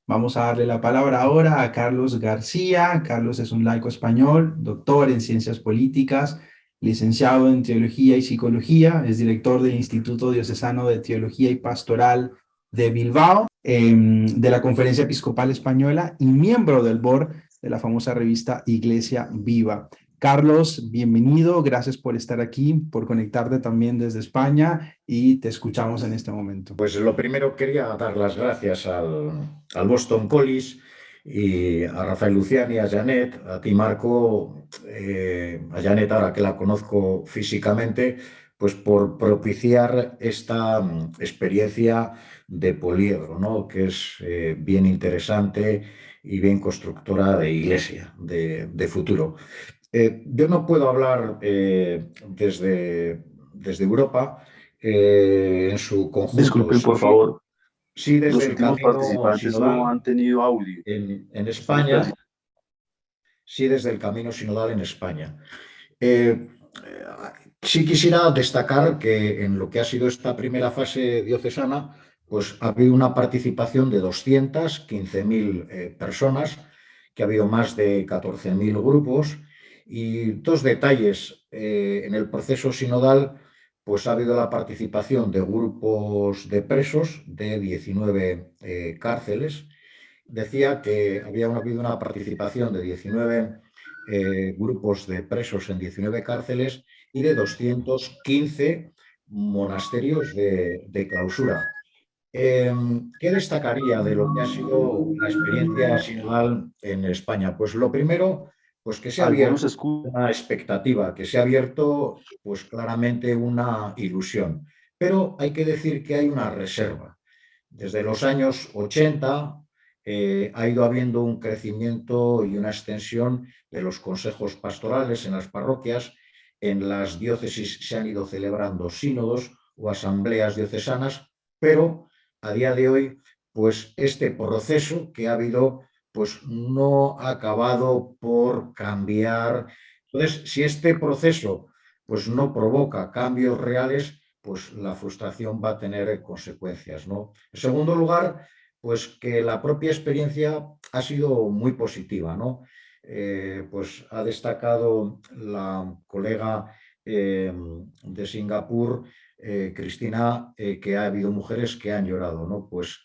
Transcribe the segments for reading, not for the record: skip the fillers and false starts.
Vamos a darle la palabra ahora a Carlos García. Carlos es un laico español, doctor en ciencias políticas, licenciado en teología y psicología, es director del Instituto Diocesano de Teología y Pastoral de Bilbao, de la Conferencia Episcopal Española y miembro del board de la famosa revista Iglesia Viva. Carlos, bienvenido, gracias por estar aquí, por conectarte también desde España y te escuchamos en este momento. Pues lo primero quería dar las gracias al Boston College y a Rafael Luciani, a Janet, a ti Marco, a Janet ahora que la conozco físicamente, pues por propiciar esta experiencia de poliedro, ¿no? Que es bien interesante y bien constructora de iglesia, de futuro. Yo no puedo hablar desde Europa en su conjunto. Disculpen, por favor, Sí desde los el últimos camino participantes no sinodal han tenido audio. en Estamos España, perdiendo. sí desde el camino sinodal en España. Eh, sí quisiera destacar que en lo que ha sido esta primera fase diocesana, pues ha habido una participación de 215.000 personas, que ha habido más de 14.000 grupos y dos detalles. En el proceso sinodal, pues ha habido la participación de grupos de presos de 19 cárceles. Decía que había habido una participación de 19 grupos de presos en 19 cárceles y de 215 monasterios de clausura. ¿Qué destacaría de lo que ha sido la experiencia sinodal en España? Pues lo primero, pues que se ha Algunos abierto escuchan. una expectativa, que se ha abierto pues claramente una ilusión. Pero hay que decir que hay una reserva. Desde los años 80 ha ido habiendo un crecimiento y una extensión de los consejos pastorales en las parroquias. En las diócesis se han ido celebrando sínodos o asambleas diocesanas, pero a día de hoy, pues este proceso que ha habido, pues no ha acabado por cambiar. Entonces, si este proceso pues no provoca cambios reales, pues la frustración va a tener consecuencias, ¿no? En segundo lugar, pues que la propia experiencia ha sido muy positiva, ¿no? Pues ha destacado la colega de Singapur, Cristina, que ha habido mujeres que han llorado, ¿no? Pues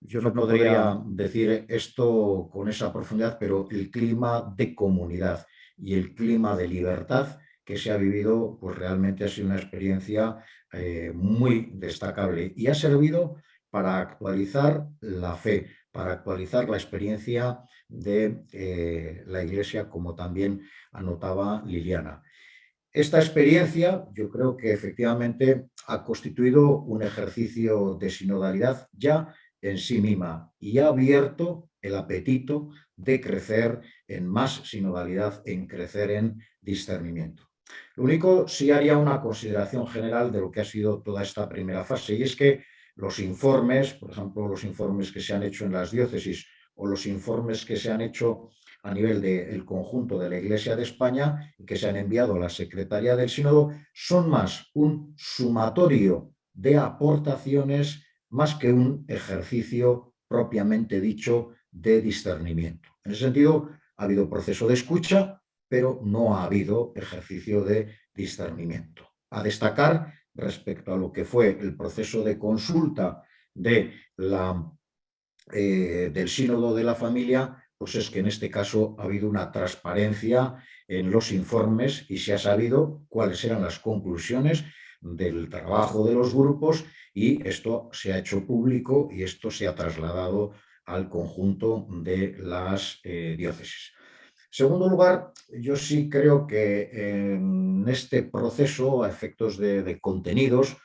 yo no podría decir esto con esa profundidad, pero el clima de comunidad y el clima de libertad que se ha vivido, pues realmente ha sido una experiencia muy destacable y ha servido para actualizar la fe, para actualizar la experiencia de la Iglesia, como también anotaba Liliana. Esta experiencia yo creo que efectivamente ha constituido un ejercicio de sinodalidad ya en sí misma y ha abierto el apetito de crecer en más sinodalidad, en crecer en discernimiento. Lo único, sí haría una consideración general de lo que ha sido toda esta primera fase, y es que los informes, por ejemplo, los informes que se han hecho en las diócesis o los informes que se han hecho a nivel del conjunto de la Iglesia de España y que se han enviado a la Secretaría del Sínodo, son más un sumatorio de aportaciones más que un ejercicio propiamente dicho de discernimiento. En ese sentido, ha habido proceso de escucha, pero no ha habido ejercicio de discernimiento. A destacar respecto a lo que fue el proceso de consulta del sínodo de la familia, pues es que en este caso ha habido una transparencia en los informes y se ha sabido cuáles eran las conclusiones del trabajo de los grupos y esto se ha hecho público y esto se ha trasladado al conjunto de las diócesis. En segundo lugar, yo sí creo que en este proceso, a efectos de contenidos,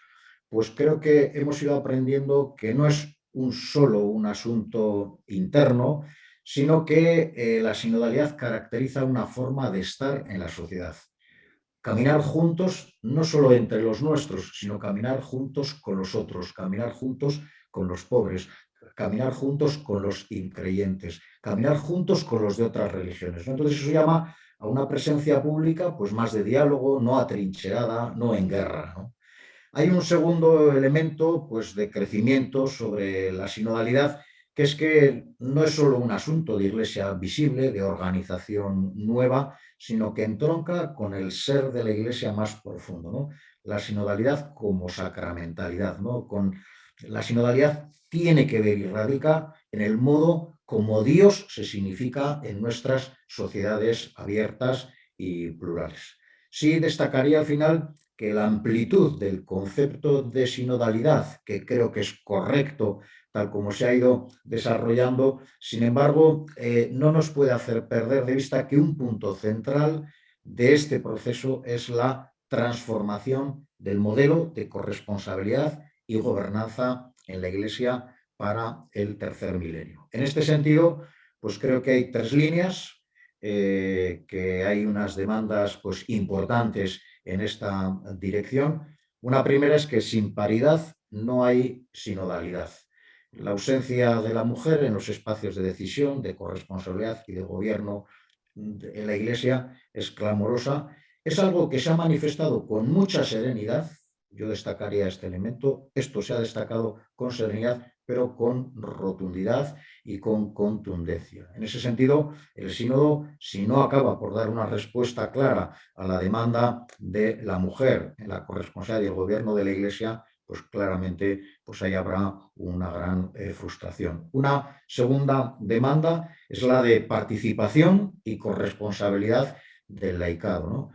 pues creo que hemos ido aprendiendo que no es solo un asunto interno, sino que la sinodalidad caracteriza una forma de estar en la sociedad. Caminar juntos, no solo entre los nuestros, sino caminar juntos con los otros, caminar juntos con los pobres, caminar juntos con los increyentes, caminar juntos con los de otras religiones, ¿no? Entonces eso llama a una presencia pública pues más de diálogo, no atrincherada, no en guerra, ¿no? Hay un segundo elemento pues, de crecimiento sobre la sinodalidad, que es que no es solo un asunto de iglesia visible, de organización nueva, sino que entronca con el ser de la iglesia más profundo, ¿no? La sinodalidad como sacramentalidad, ¿no? Con la sinodalidad tiene que ver y radica en el modo como Dios se significa en nuestras sociedades abiertas y plurales. Sí destacaría al final que la amplitud del concepto de sinodalidad, que creo que es correcto tal como se ha ido desarrollando, sin embargo, no nos puede hacer perder de vista que un punto central de este proceso es la transformación del modelo de corresponsabilidad y gobernanza en la Iglesia para el tercer milenio. En este sentido, pues creo que hay tres líneas, que hay unas demandas pues, importantes en esta dirección. Una primera es que sin paridad no hay sinodalidad. La ausencia de la mujer en los espacios de decisión, de corresponsabilidad y de gobierno en la Iglesia es clamorosa. Es algo que se ha manifestado con mucha serenidad. Yo destacaría este elemento. Esto se ha destacado con serenidad, pero con rotundidad y con contundencia. En ese sentido, el sínodo, si no acaba por dar una respuesta clara a la demanda de la mujer en la corresponsabilidad y el gobierno de la Iglesia, pues claramente pues ahí habrá una gran frustración. Una segunda demanda es la de participación y corresponsabilidad del laicado, ¿no?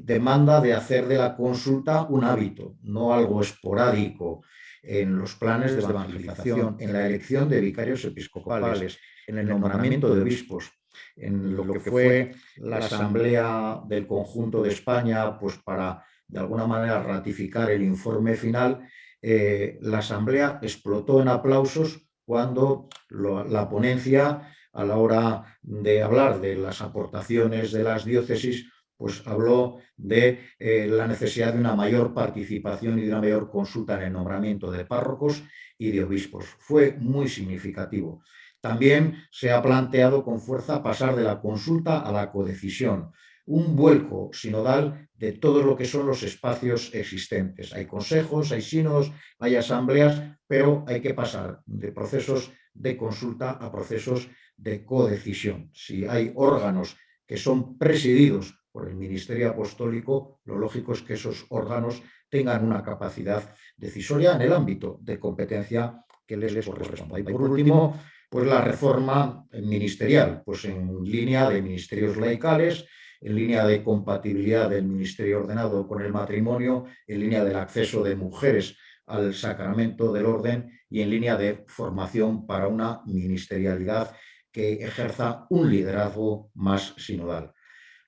Demanda de hacer de la consulta un hábito, no algo esporádico en los planes de evangelización, en la elección de vicarios episcopales, en el nombramiento de obispos, en lo que fue la asamblea del conjunto de España, pues para de alguna manera ratificar el informe final. La asamblea explotó en aplausos cuando la ponencia, a la hora de hablar de las aportaciones de las diócesis, pues habló de la necesidad de una mayor participación y de una mayor consulta en el nombramiento de párrocos y de obispos. Fue muy significativo. También se ha planteado con fuerza pasar de la consulta a la codecisión, un vuelco sinodal de todo lo que son los espacios existentes. Hay consejos, hay sínodos, hay asambleas, pero hay que pasar de procesos de consulta a procesos de codecisión. Si hay órganos que son presididos por el ministerio apostólico, lo lógico es que esos órganos tengan una capacidad decisoria en el ámbito de competencia que les corresponda. Y por último, pues la reforma ministerial, pues en línea de ministerios laicales, en línea de compatibilidad del ministerio ordenado con el matrimonio, en línea del acceso de mujeres al sacramento del orden y en línea de formación para una ministerialidad que ejerza un liderazgo más sinodal.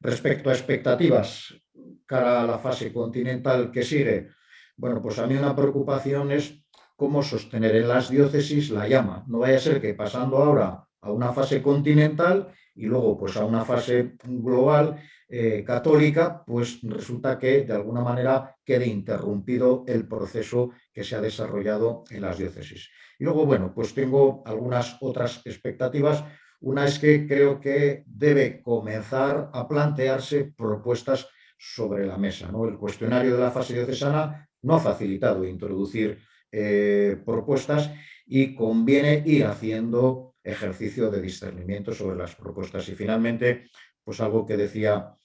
Respecto a expectativas cara a la fase continental que sigue, bueno, pues a mí una preocupación es cómo sostener en las diócesis la llama. No vaya a ser que pasando ahora a una fase continental y luego pues a una fase global católica, pues resulta que de alguna manera quede interrumpido el proceso que se ha desarrollado en las diócesis. Y luego, bueno, pues tengo algunas otras expectativas. Una es que creo que debe comenzar a plantearse propuestas sobre la mesa, ¿no? El cuestionario de la fase diocesana no ha facilitado introducir propuestas y conviene ir haciendo ejercicio de discernimiento sobre las propuestas. Y finalmente, pues algo que decía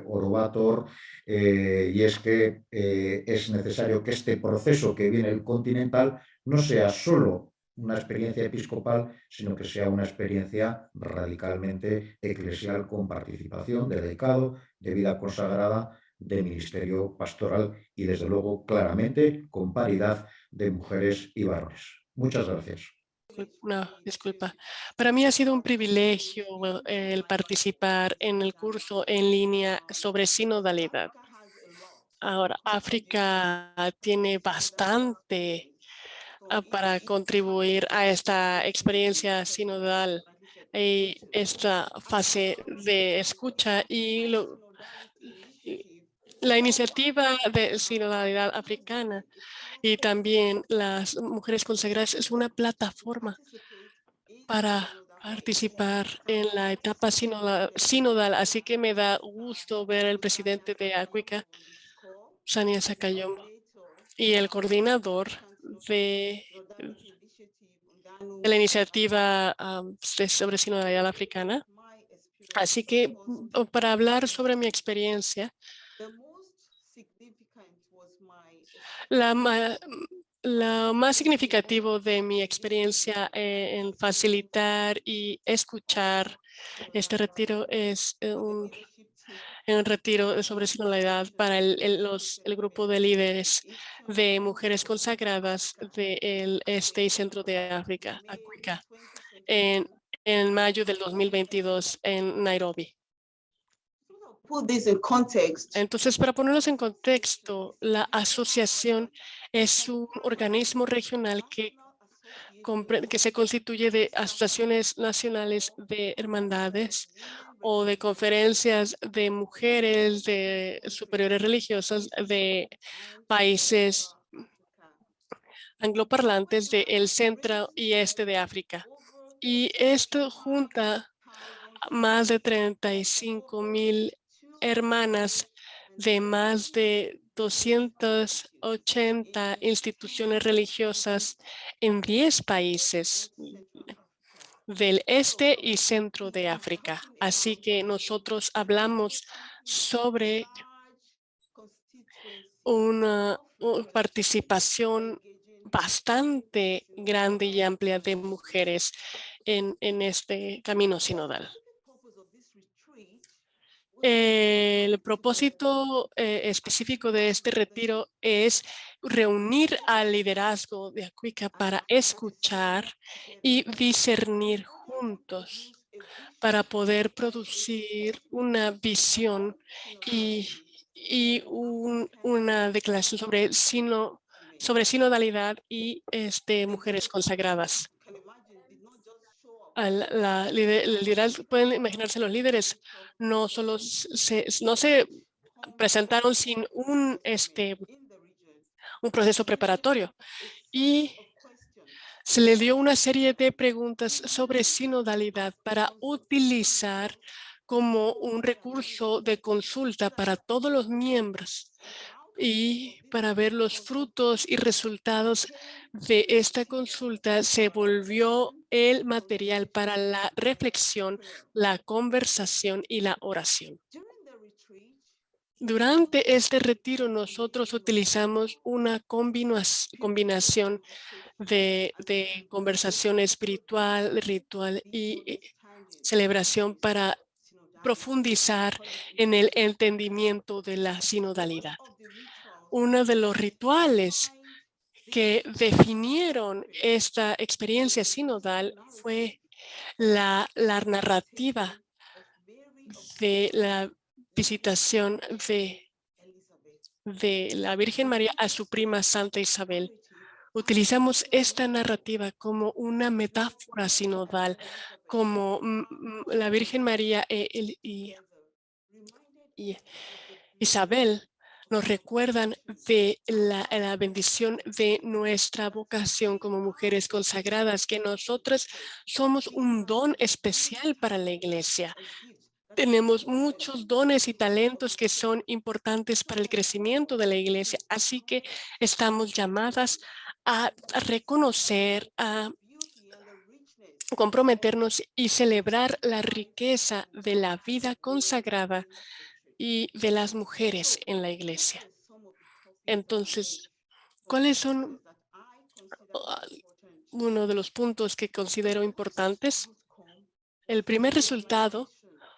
Orobator, y es que es necesario que este proceso que viene el continental no sea solo una experiencia episcopal, sino que sea una experiencia radicalmente eclesial con participación de dedicado, de vida consagrada, de ministerio pastoral y, desde luego, claramente con paridad de mujeres y varones. Muchas gracias. No, disculpa. Para mí ha sido un privilegio el participar en el curso en línea sobre sinodalidad. Ahora, África tiene bastante para contribuir a esta experiencia sinodal y esta fase de escucha y la iniciativa de sinodalidad africana y también las mujeres consagradas es una plataforma para participar en la etapa sinodal. Así que me da gusto ver al presidente de Acuica, Sania Sakayombo, y el coordinador de de la iniciativa sobre sinodalidad africana. Así que para hablar sobre mi experiencia, lo más significativo de mi experiencia en facilitar y escuchar este retiro es un retiro sobre sinodalidad para el grupo de líderes de mujeres consagradas del este y centro de África, África, en mayo del 2022 en Nairobi. Entonces, para ponerlos en contexto, la asociación es un organismo regional que se constituye de asociaciones nacionales de hermandades o de conferencias de mujeres, de superiores religiosas de países angloparlantes del centro y este de África. Y esto junta más de 35,000 hermanas de más de 280 instituciones religiosas en 10 países del este y centro de África. Así que nosotros hablamos sobre una participación bastante grande y amplia de mujeres en este camino sinodal. El propósito específico de este retiro es reunir al liderazgo de Acuica para escuchar y discernir juntos para poder producir una visión y una declaración sobre sinodalidad y mujeres consagradas. Pueden imaginarse, los líderes no se presentaron sin un proceso preparatorio y se le dio una serie de preguntas sobre sinodalidad para utilizar como un recurso de consulta para todos los miembros y para ver los frutos y resultados de esta consulta. Se volvió el material para la reflexión, la conversación y la oración. Durante este retiro nosotros utilizamos una combinación de conversación espiritual, ritual y celebración para profundizar en el entendimiento de la sinodalidad. Uno de los rituales que definieron esta experiencia sinodal fue la narrativa de la visitación de la Virgen María a su prima Santa Isabel. Utilizamos esta narrativa como una metáfora sinodal, como la Virgen María y Isabel nos recuerdan de la bendición de nuestra vocación como mujeres consagradas, que nosotras somos un don especial para la Iglesia. Tenemos muchos dones y talentos que son importantes para el crecimiento de la Iglesia, así que estamos llamadas a reconocer, a comprometernos y celebrar la riqueza de la vida consagrada y de las mujeres en la Iglesia. Entonces, ¿cuáles son uno de los puntos que considero importantes? El primer resultado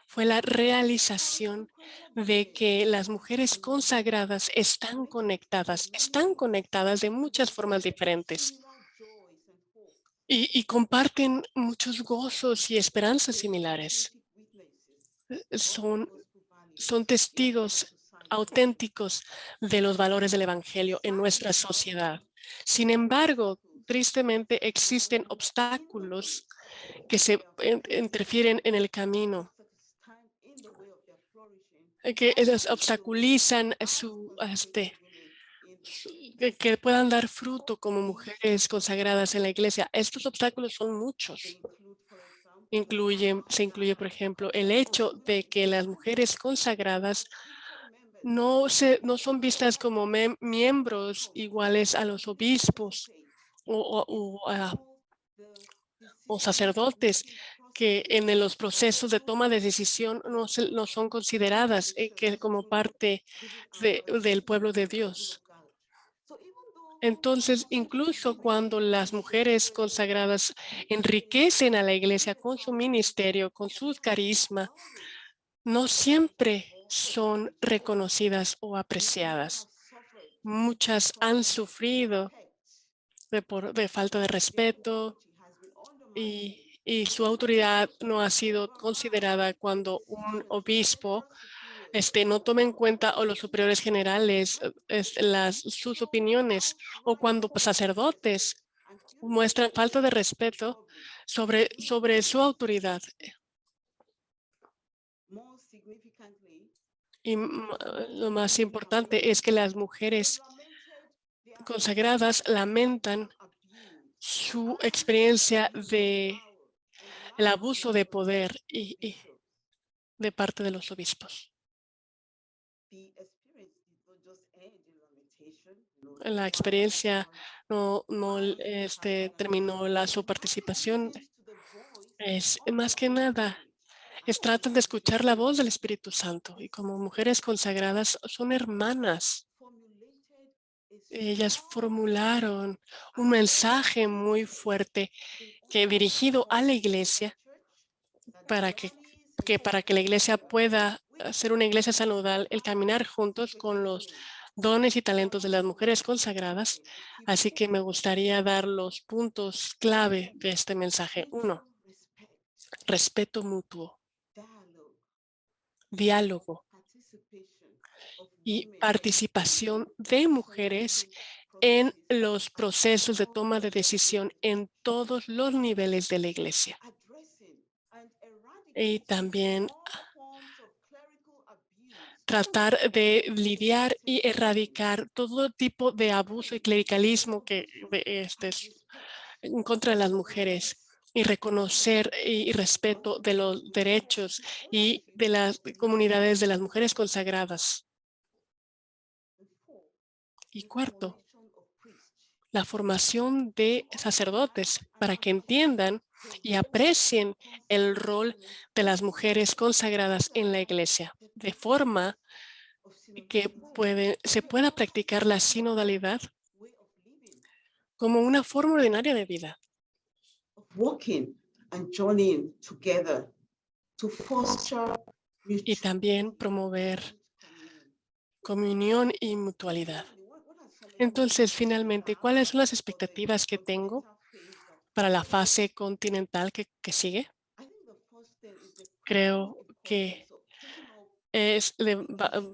fue la realización de que las mujeres consagradas están conectadas de muchas formas diferentes y comparten muchos gozos y esperanzas similares. Son testigos auténticos de los valores del Evangelio en nuestra sociedad. Sin embargo, tristemente existen obstáculos que se interfieren en el camino, que ellos obstaculizan que puedan dar fruto como mujeres consagradas en la Iglesia. Estos obstáculos son muchos. Se incluye, por ejemplo, el hecho de que las mujeres consagradas no son vistas como miembros iguales a los obispos o o sacerdotes que en los procesos de toma de decisión no son consideradas que como parte del pueblo de Dios. Entonces, incluso cuando las mujeres consagradas enriquecen a la iglesia con su ministerio, con su carisma, no siempre son reconocidas o apreciadas. Muchas han sufrido de falta de respeto y su autoridad no ha sido considerada cuando un obispo no toma en cuenta o los superiores generales sus opiniones, o cuando sacerdotes muestran falta de respeto sobre su autoridad. Y lo más importante es que las mujeres consagradas lamentan su experiencia de el abuso de poder y de parte de los obispos. La experiencia no terminó su participación. Es más que nada, tratan de escuchar la voz del Espíritu Santo, y como mujeres consagradas son hermanas. Ellas formularon un mensaje muy fuerte dirigido a la iglesia para que la iglesia pueda ser una iglesia saludable, el caminar juntos con los dones y talentos de las mujeres consagradas. Así que me gustaría dar los puntos clave de este mensaje. 1, respeto mutuo, diálogo y participación de mujeres en los procesos de toma de decisión en todos los niveles de la iglesia. Y también tratar de lidiar y erradicar todo tipo de abuso y clericalismo en contra de las mujeres, y reconocer y respeto de los derechos y de las comunidades de las mujeres consagradas. Y 4, la formación de sacerdotes para que entiendan y aprecien el rol de las mujeres consagradas en la iglesia, de forma que se pueda practicar la sinodalidad como una forma ordinaria de vida. Y también promover comunión y mutualidad. Entonces, finalmente, ¿cuáles son las expectativas que tengo para la fase continental que sigue? Creo que es de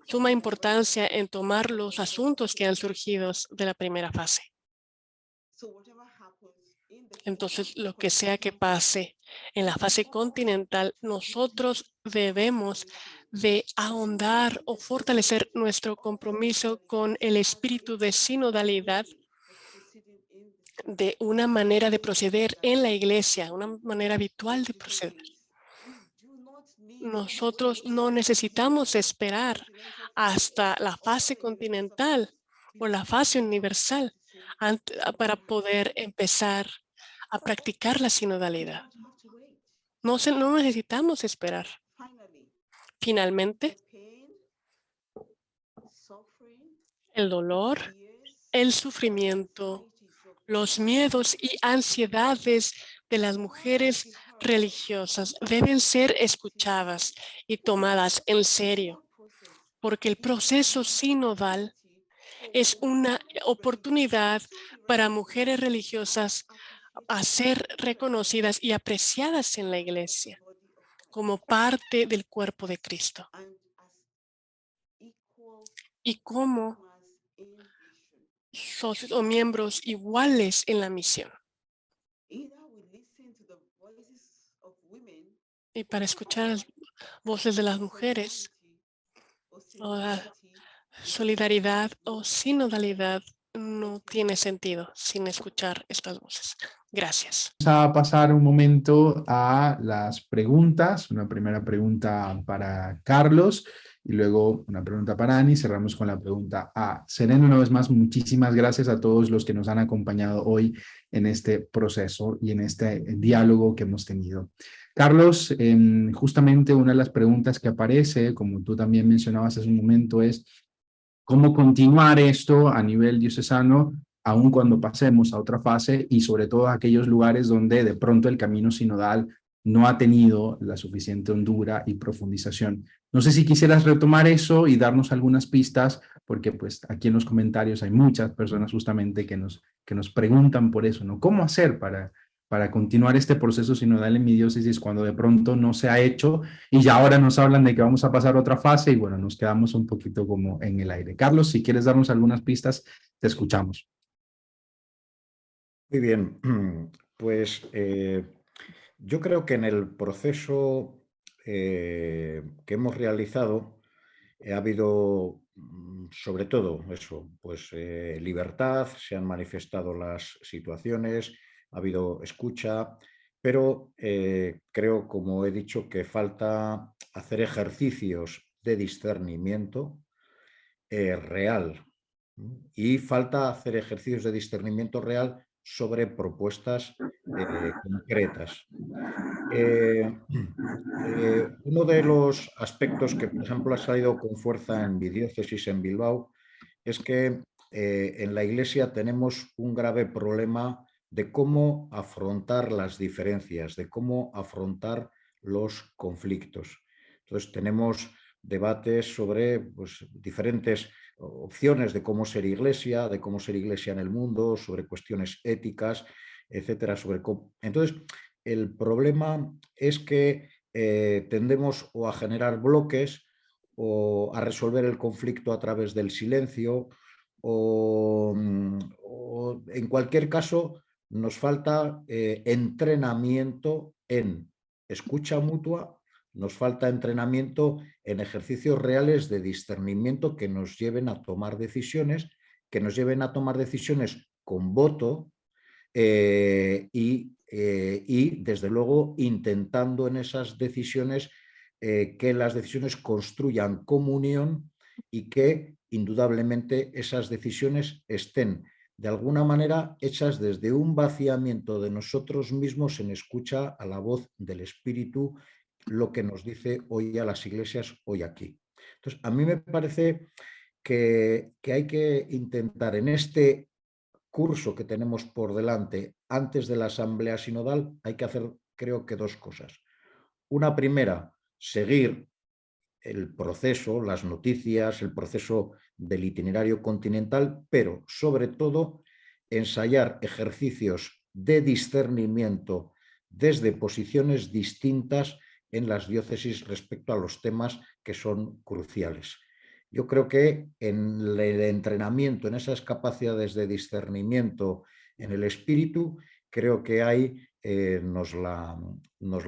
suma importancia en tomar los asuntos que han surgido de la primera fase. Entonces, lo que sea que pase en la fase continental, nosotros debemos de ahondar o fortalecer nuestro compromiso con el espíritu de sinodalidad, de una manera de proceder en la iglesia, una manera habitual de proceder. Nosotros no necesitamos esperar hasta la fase continental o la fase universal para poder empezar a practicar la sinodalidad. No necesitamos esperar. Finalmente, el dolor, el sufrimiento, los miedos y ansiedades de las mujeres religiosas deben ser escuchadas y tomadas en serio, porque el proceso sinodal es una oportunidad para mujeres religiosas a ser reconocidas y apreciadas en la iglesia como parte del cuerpo de Cristo y como socios o miembros iguales en la misión. Y para escuchar las voces de las mujeres, o la solidaridad o sinodalidad no tiene sentido sin escuchar estas voces. Gracias. Vamos a pasar un momento a las preguntas. Una primera pregunta para Carlos y luego una pregunta para Ani. Cerramos con la pregunta a Serena. Una vez más, muchísimas gracias a todos los que nos han acompañado hoy en este proceso y en este diálogo que hemos tenido. Carlos, justamente una de las preguntas que aparece, como tú también mencionabas hace un momento, es cómo continuar esto a nivel diocesano, aun cuando pasemos a otra fase y sobre todo a aquellos lugares donde de pronto el camino sinodal no ha tenido la suficiente hondura y profundización. No sé si quisieras retomar eso y darnos algunas pistas, porque pues aquí en los comentarios hay muchas personas justamente que nos preguntan por eso, ¿no? ¿Cómo hacer para continuar este proceso sinodal en mi diócesis cuando de pronto no se ha hecho y ya ahora nos hablan de que vamos a pasar a otra fase y bueno, nos quedamos un poquito como en el aire? Carlos, si quieres darnos algunas pistas, te escuchamos. Muy bien, pues yo creo que en el proceso que hemos realizado ha habido, sobre todo eso, pues libertad, se han manifestado las situaciones, ha habido escucha, pero creo, como he dicho, que falta hacer ejercicios de discernimiento real, y falta hacer ejercicios de discernimiento real sobre propuestas concretas. Uno de los aspectos que, por ejemplo, ha salido con fuerza en mi diócesis en Bilbao es que en la Iglesia tenemos un grave problema de cómo afrontar las diferencias, de cómo afrontar los conflictos. Entonces tenemos debates sobre pues, diferentes opciones de cómo ser iglesia, de cómo ser iglesia en el mundo, sobre cuestiones éticas, etcétera. Entonces, el problema es que tendemos o a generar bloques o a resolver el conflicto a través del silencio o en cualquier caso nos falta entrenamiento en escucha mutua, nos falta entrenamiento en ejercicios reales de discernimiento que nos lleven a tomar decisiones, con voto y, desde luego, intentando en esas decisiones que las decisiones construyan comunión y que, indudablemente, esas decisiones estén, de alguna manera, hechas desde un vaciamiento de nosotros mismos en escucha a la voz del Espíritu, lo que nos dice hoy a las iglesias, hoy aquí. Entonces, a mí me parece que hay que intentar en este curso que tenemos por delante antes de la asamblea sinodal, hay que hacer, creo que, dos cosas. Una primera, seguir el proceso, las noticias, el proceso del itinerario continental, pero sobre todo ensayar ejercicios de discernimiento desde posiciones distintas en las diócesis respecto a los temas que son cruciales. Yo creo que en el entrenamiento, en esas capacidades de discernimiento en el espíritu, creo que ahí nos la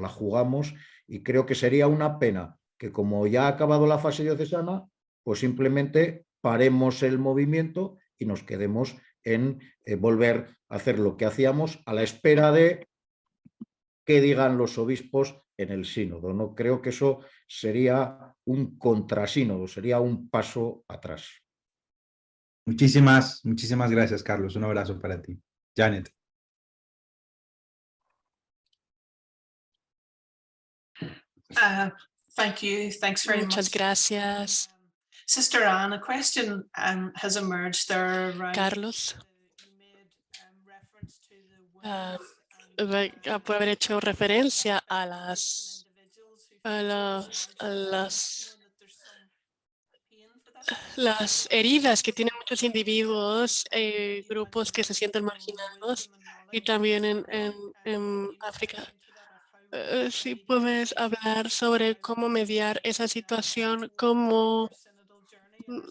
jugamos y creo que sería una pena que, como ya ha acabado la fase diocesana, pues simplemente paremos el movimiento y nos quedemos en volver a hacer lo que hacíamos a la espera de que digan los obispos en el sínodo. No creo que eso sería un contrasínodo, sería un paso atrás. Muchísimas gracias, Carlos. Un abrazo para ti. Janet. Thank you. Thanks very Muchas much. gracias. Sister Anne, a question has emerged there around Carlos, por haber hecho referencia a las heridas que tienen muchos individuos, grupos que se sienten marginados y también en África. Si puedes hablar sobre cómo mediar esa situación, cómo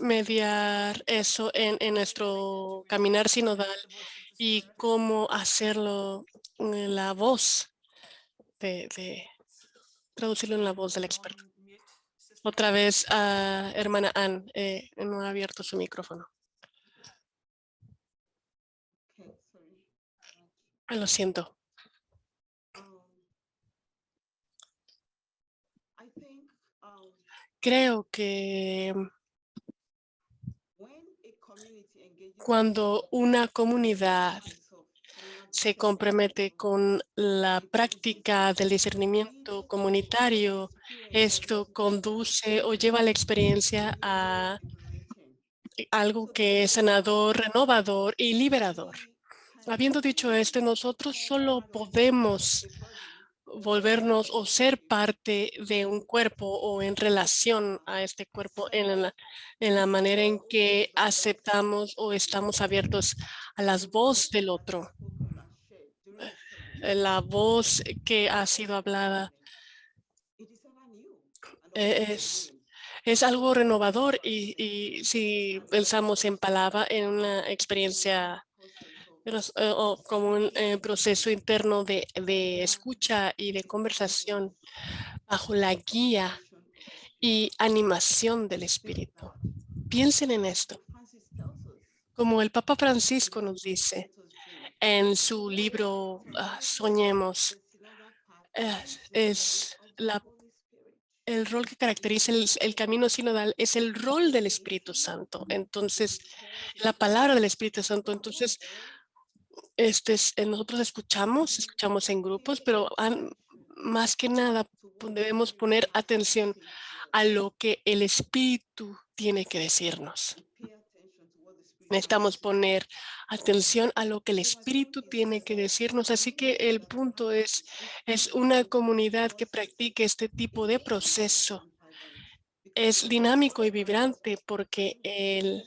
mediar eso en nuestro caminar sinodal y cómo hacerlo en la voz traducirlo en la voz del experto. Otra vez, hermana Ann, no ha abierto su micrófono. Lo siento. Creo que cuando una comunidad se compromete con la práctica del discernimiento comunitario, esto conduce o lleva la experiencia a algo que es sanador, renovador y liberador. Habiendo dicho esto, nosotros solo podemos volvernos o ser parte de un cuerpo o en relación a este cuerpo en la manera en que aceptamos o estamos abiertos a las voces del otro. La voz que ha sido hablada es algo renovador y si pensamos en palabra, en una experiencia o como un proceso interno de escucha y de conversación bajo la guía y animación del Espíritu. Piensen en esto. Como el Papa Francisco nos dice en su libro Soñemos, es el rol que caracteriza el camino sinodal es el rol del Espíritu Santo. Entonces, la palabra del Espíritu Santo. Entonces, nosotros escuchamos en grupos, pero más que nada debemos poner atención a lo que el Espíritu tiene que decirnos. Necesitamos poner atención a lo que el Espíritu tiene que decirnos. Así que el punto es una comunidad que practique este tipo de proceso. Es dinámico y vibrante porque el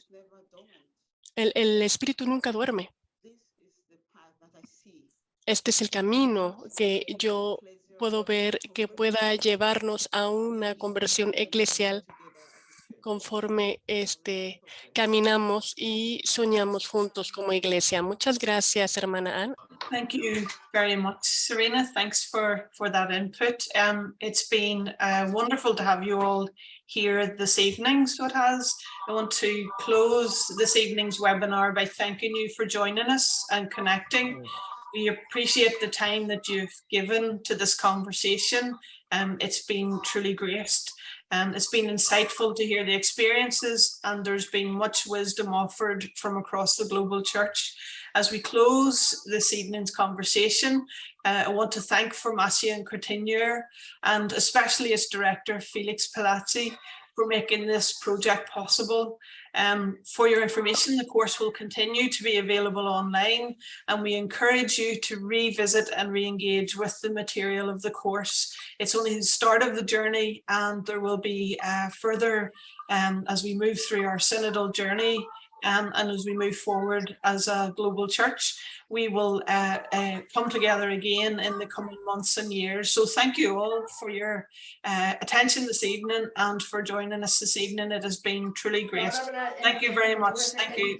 Espíritu nunca duerme. Este es el camino que yo puedo ver que pueda llevarnos a una conversión eclesial conforme caminamos y soñamos juntos como iglesia. Muchas gracias, hermana Ann. Thank you very much, Serena. Thanks for that input. It's been wonderful to have you all here this evening. So it has. I want to close this evening's webinar by thanking you for joining us and connecting. We appreciate the time that you've given to this conversation. It's been truly great. It's been insightful to hear the experiences, and there's been much wisdom offered from across the global church. As we close this evening's conversation, I want to thank Formatia and Continuer, and especially its director, Felix Palazzi, for making this project possible. For your information, the course will continue to be available online, and we encourage you to revisit and re-engage with the material of the course. It's only the start of the journey, and there will be further as we move through our synodal journey. And as we move forward as a global church, we will come together again in the coming months and years. So thank you all for your attention this evening and for joining us this evening. It has been truly great. Thank you very much. Thank you.